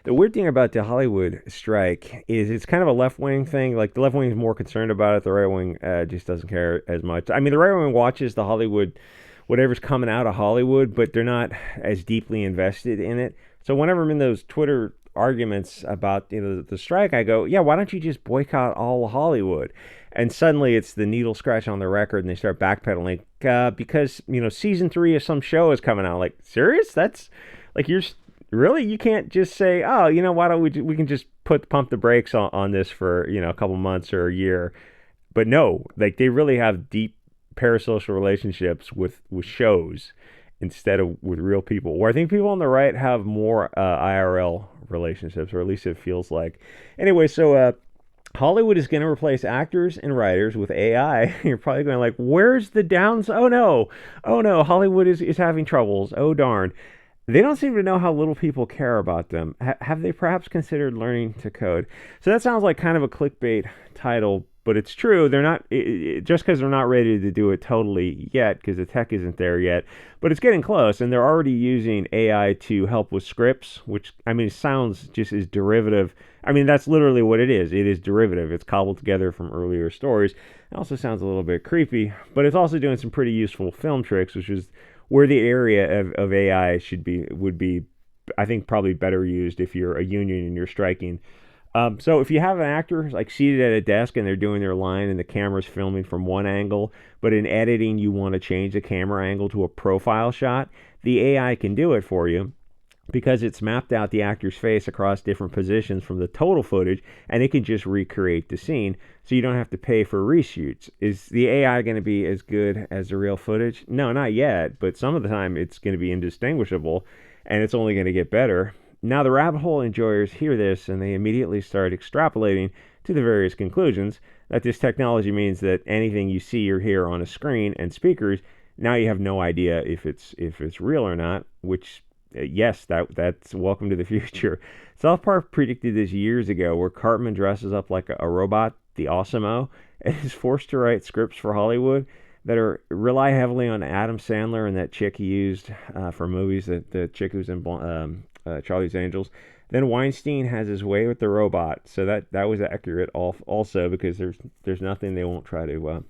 The weird thing about the Hollywood strike is it's kind of a left wing thing. Like the left wing is more concerned about it. The right wing just doesn't care as much. I mean, the right wing watches the Hollywood, whatever's coming out of Hollywood, but they're not as deeply invested in it. So whenever I'm in those Twitter arguments about the strike, I go, yeah, why don't you just boycott all Hollywood? And suddenly it's the needle scratch on the record, and they start backpedaling because season 3 of some show is coming out. Like, serious? That's like you're really, you can't just say, oh, why don't we can just pump the brakes on this for a couple months or a year. But no, like they really have deep parasocial relationships with shows instead of with real people. Where I think people on the right have more IRL relationships, or at least it feels like. Anyway, so Hollywood is going to replace actors and writers with AI. You're probably going like, where's the downs? Oh no, Hollywood is having troubles. Oh darn. They don't seem to know how little people care about them. Have they perhaps considered learning to code? So that sounds like kind of a clickbait title, but it's true. They're not just because they're not ready to do it totally yet, because the tech isn't there yet. But it's getting close, and they're already using AI to help with scripts, which I mean sounds just as derivative. I mean that's literally what it is. It is derivative. It's cobbled together from earlier stories. It also sounds a little bit creepy, but it's also doing some pretty useful film tricks, which is where the area of AI would be, I think, probably better used if you're a union and you're striking. So if you have an actor like seated at a desk and they're doing their line and the camera's filming from one angle, but in editing you want to change the camera angle to a profile shot, the AI can do it for you because it's mapped out the actor's face across different positions from the total footage, and it can just recreate the scene, so you don't have to pay for reshoots. Is the AI going to be as good as the real footage? No, not yet, but some of the time it's going to be indistinguishable, and it's only going to get better. Now the rabbit hole enjoyers hear this, and they immediately start extrapolating to the various conclusions that this technology means that anything you see or hear on a screen and speakers, now you have no idea if it's real or not, which yes, that's welcome to the future. South Park predicted this years ago, where Cartman dresses up like a robot, the Awesemo, and is forced to write scripts for Hollywood that rely heavily on Adam Sandler and that chick he used for movies, the chick who's in Charlie's Angels. Then Weinstein has his way with the robot, so that was accurate also, because there's nothing they won't try to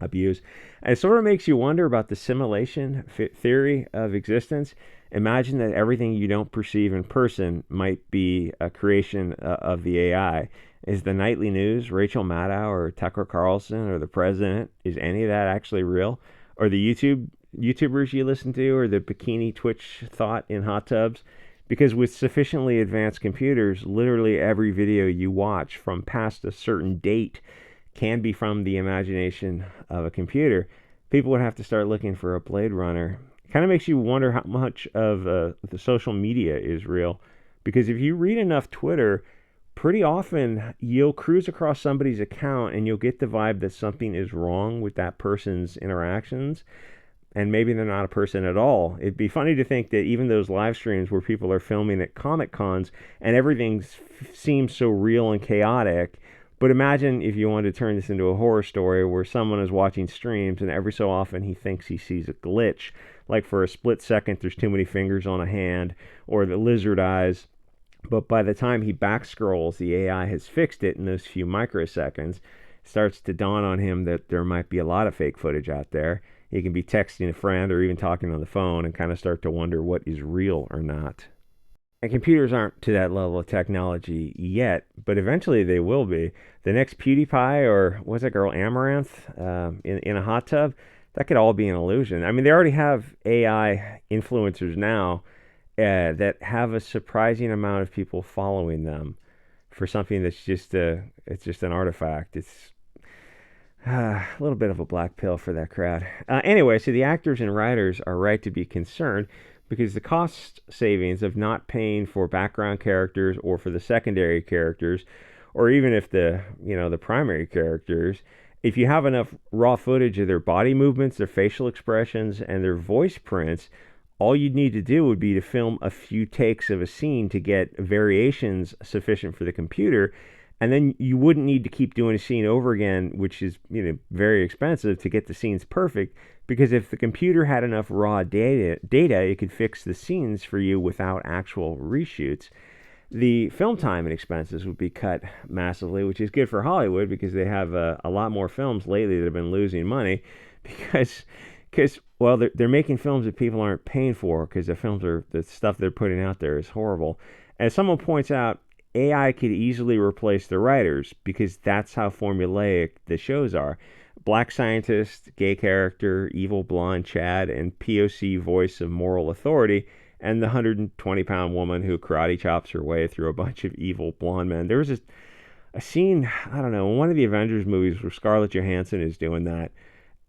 abuse. And it sort of makes you wonder about the simulation theory of existence. Imagine that everything you don't perceive in person might be a creation of the AI. Is the nightly news, Rachel Maddow or Tucker Carlson or the president, is any of that actually real? Or the YouTubers you listen to, or the bikini Twitch thought in hot tubs? Because with sufficiently advanced computers, literally every video you watch from past a certain date can be from the imagination of a computer. People would have to start looking for a Blade Runner. It kind of makes you wonder how much of the social media is real. Because if you read enough Twitter, pretty often you'll cruise across somebody's account and you'll get the vibe that something is wrong with that person's interactions. And maybe they're not a person at all. It'd be funny to think that even those live streams where people are filming at Comic Cons and everything seems so real and chaotic. But imagine if you wanted to turn this into a horror story where someone is watching streams and every so often he thinks he sees a glitch. Like for a split second, there's too many fingers on a hand, or the lizard eyes. But by the time he back scrolls, the AI has fixed it in those few microseconds. It starts to dawn on him that there might be a lot of fake footage out there. He can be texting a friend or even talking on the phone and kind of start to wonder what is real or not. And computers aren't to that level of technology yet, but eventually they will be. The next PewDiePie, or what's that girl, Amaranth, in a hot tub, that could all be an illusion. I mean, they already have AI influencers now that have a surprising amount of people following them for something that's it's just an artifact. It's a little bit of a black pill for that crowd. Anyway, so the actors and writers are right to be concerned, because the cost savings of not paying for background characters or for the secondary characters, or even if the primary characters, if you have enough raw footage of their body movements, their facial expressions, and their voice prints, all you'd need to do would be to film a few takes of a scene to get variations sufficient for the computer. And then you wouldn't need to keep doing a scene over again, which is very expensive to get the scenes perfect. Because if the computer had enough raw data, it could fix the scenes for you without actual reshoots. the film time and expenses would be cut massively, which is good for Hollywood because they have a lot more films lately that have been losing money because well they're making films that people aren't paying for because the stuff they're putting out there is horrible. As someone points out, AI could easily replace the writers because that's how formulaic the shows are. Black scientist, gay character, evil blonde Chad, and POC voice of moral authority, and the 120-pound woman who karate chops her way through a bunch of evil blonde men. There was a scene, I don't know, in one of the Avengers movies where Scarlett Johansson is doing that.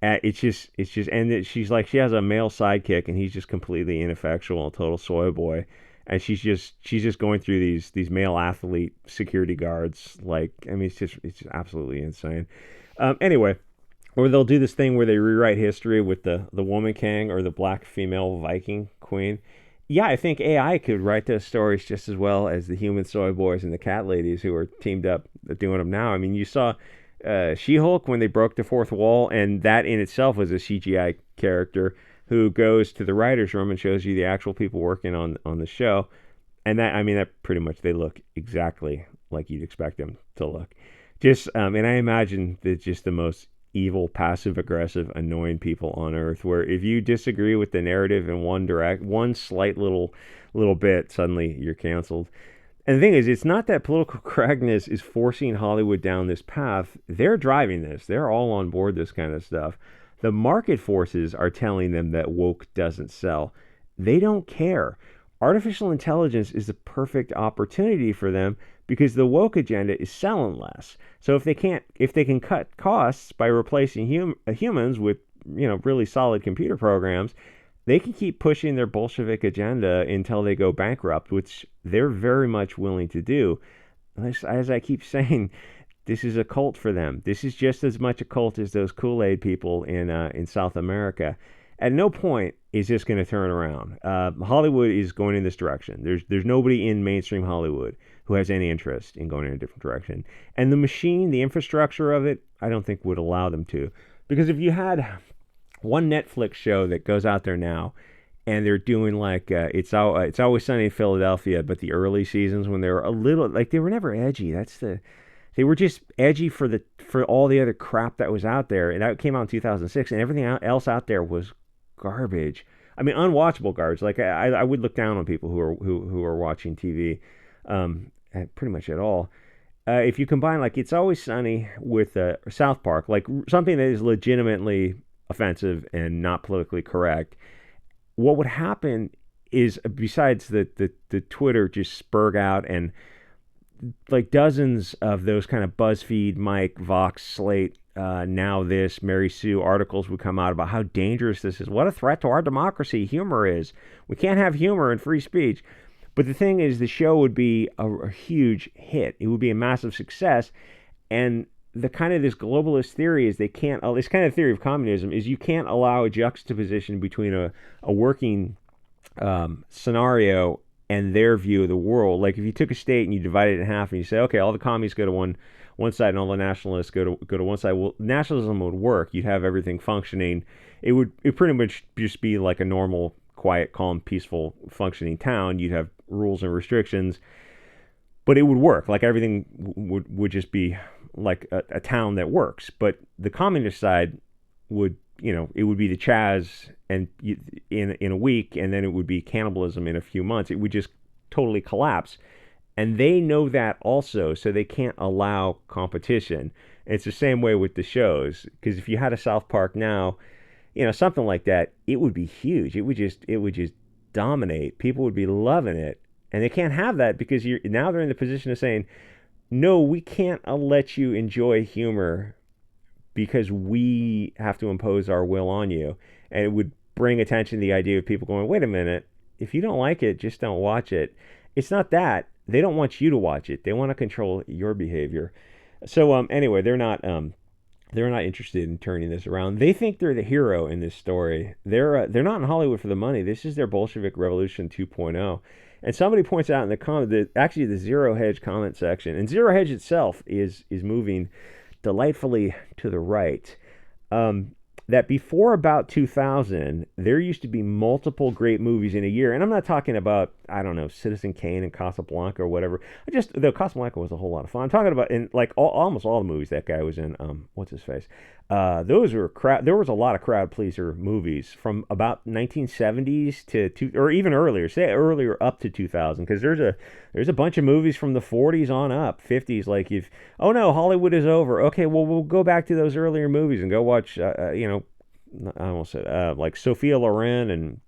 And she's like, she has a male sidekick, and he's just completely ineffectual and total soy boy. And she's just going through these male athlete security guards. Like, I mean, it's just absolutely insane. Anyway, or they'll do this thing where they rewrite history with the woman king or the black female Viking queen. Yeah, I think AI could write those stories just as well as the human soy boys and the cat ladies who are teamed up doing them now. I mean, you saw She-Hulk when they broke the fourth wall, and that in itself was a CGI character who goes to the writer's room and shows you the actual people working on the show. And that, I mean, that pretty much, they look exactly like you'd expect them to look. Just, and I imagine that just the most evil, passive aggressive, annoying people on earth, where if you disagree with the narrative in one slight little bit, suddenly you're canceled. And the thing is, it's not that political correctness is forcing Hollywood down this path. They're driving this. They're all on board this kind of stuff. The market forces are telling them that woke doesn't sell. They don't care. Artificial intelligence is the perfect opportunity for them because the woke agenda is selling less. So if they can cut costs by replacing humans with, really solid computer programs, they can keep pushing their Bolshevik agenda until they go bankrupt, which they're very much willing to do. As I keep saying, this is a cult for them. This is just as much a cult as those Kool-Aid people in South America. At no point is this going to turn around. Hollywood is going in this direction. There's nobody in mainstream Hollywood who has any interest in going in a different direction. And the machine, the infrastructure of it, I don't think would allow them to. Because if you had one Netflix show that goes out there now, and they're doing like it's Always Sunny in Philadelphia, but the early seasons when they were a little like they were never edgy. They were just edgy for all the other crap that was out there, and that came out in 2006, and everything else out there was garbage. I mean, unwatchable garbage. Like I would look down on people who are watching TV, pretty much at all. If you combine like It's Always Sunny with South Park, like something that is legitimately offensive and not politically correct, what would happen is, besides the Twitter just spurg out and like dozens of those kind of BuzzFeed, Mike, Vox, Slate, Now This, Mary Sue articles would come out about how dangerous this is. What a threat to our democracy humor is. We can't have humor in free speech. But the thing is, the show would be a huge hit. It would be a massive success. And the kind of this globalist theory is this kind of theory of communism is you can't allow a juxtaposition between a working scenario and their view of the world. Like if you took a state and you divided it in half and you say, okay, all the commies go to one side and all the nationalists go to one side. Well, nationalism would work. You'd have everything functioning. It pretty much just be like a normal, quiet, calm, peaceful, functioning town. You'd have rules and restrictions, but it would work. Like everything would just be like a town that works. But the communist side would, it would be the Chaz and in a week, and then it would be cannibalism in a few months. It would just totally collapse. And they know that also, so they can't allow competition. And it's the same way with the shows, because if you had a South Park now, something like that, it would be huge. It would just dominate. People would be loving it. And they can't have that because now they're in the position of saying, no, we can't let you enjoy humor because we have to impose our will on you. And it would bring attention to the idea of people going, wait a minute, if you don't like it, just don't watch it. It's not that. They don't want you to watch it. They want to control your behavior. So anyway, they're not interested in turning this around. They think they're the hero in this story. They're not in Hollywood for the money. This is their Bolshevik Revolution 2.0. And somebody points out in the comment that actually the Zero Hedge comment section, and Zero Hedge itself is moving delightfully to the right. that before about 2000, there used to be multiple great movies in a year. And I'm not talking about, I don't know, Citizen Kane and Casablanca or whatever. Though Casablanca was a whole lot of fun. I'm talking about, in like almost all the movies that guy was in, what's his face? Those were there was a lot of crowd pleaser movies from about 1970s or even earlier, say earlier up to 2000, because there's a bunch of movies from the 40s on up, 50s. Like, if, oh no, Hollywood is over. Okay, well, we'll go back to those earlier movies and go watch, I almost said, like Sophia Loren and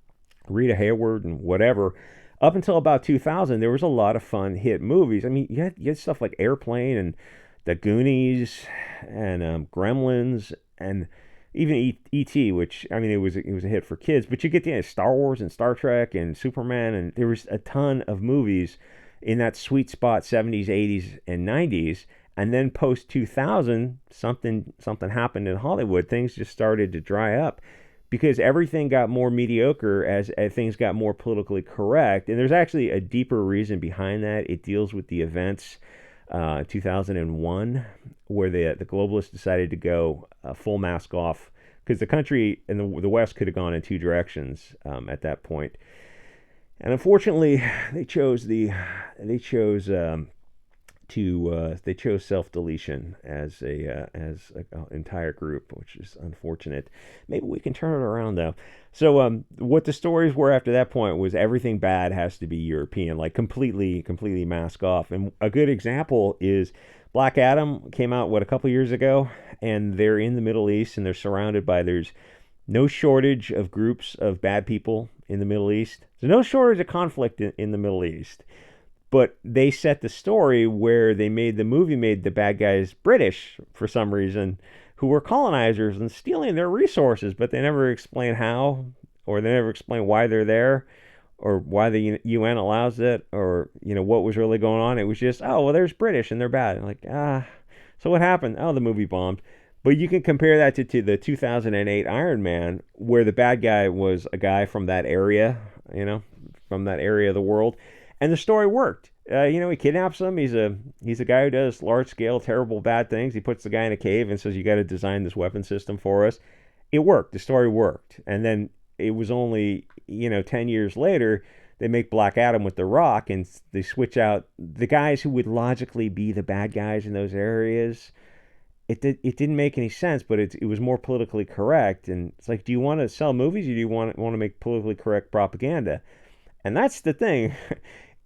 Rita Hayworth and whatever. Up until about 2000, there was a lot of fun hit movies. I mean, you had stuff like Airplane and The Goonies and Gremlins and even E.T., which, I mean, it was a hit for kids. But you get the Star Wars and Star Trek and Superman, and there was a ton of movies in that sweet spot, 70s, 80s, and 90s. And then post 2000, something happened in Hollywood. Things just started to dry up because everything got more mediocre as things got more politically correct. And there's actually a deeper reason behind that. It deals with the events 2001, where the globalists decided to go full mask off, because the country and the West could have gone in two directions at that point. And unfortunately, they chose they chose self-deletion as an entire group, which is unfortunate. Maybe we can turn it around though. So what the stories were after that point was everything bad has to be European, like completely mask off. And a good example is Black Adam came out a couple years ago, and they're in the Middle East, and there's no shortage of groups of bad people in the Middle East. There's no shortage of conflict in the Middle East. But they set the story where the movie made the bad guys British for some reason, who were colonizers and stealing their resources, but they never explain how, or they never explain why they're there, or why the UN allows it, or what was really going on. It was just, oh well, there's British and they're bad. And like, so what happened? Oh, the movie bombed. But you can compare that to the 2008 Iron Man, where the bad guy was a guy from that area, from that area of the world, and the story worked. He kidnaps him. He's a guy who does large scale, terrible, bad things. He puts the guy in a cave and says, "You got to design this weapon system for us." It worked. The story worked. And then it was only 10 years later they make Black Adam with The Rock, and they switch out the guys who would logically be the bad guys in those areas. It didn't make any sense, but it was more politically correct. And it's like, do you want to sell movies, or do you want to make politically correct propaganda? And that's the thing,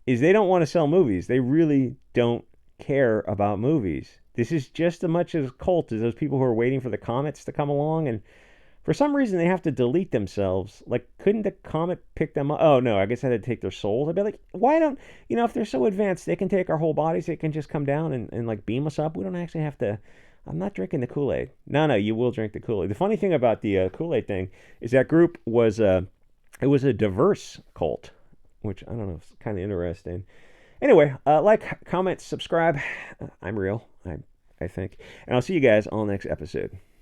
is they don't want to sell movies. They really don't care about movies. This is just as much as a cult as those people who are waiting for the comets to come along, and for some reason they have to delete themselves. Like, couldn't the comet pick them up? Oh no, I guess I had to take their souls. I'd be like, why don't, if they're so advanced, they can take our whole bodies, they can just come down and like beam us up. We don't actually have to. I'm not drinking the Kool-Aid. No, you will drink the Kool-Aid. The funny thing about the Kool-Aid thing is that group was it was a diverse cult, which I don't know, it's kind of interesting. Anyway, like, comment, subscribe. I'm real, I think. And I'll see you guys on the next episode.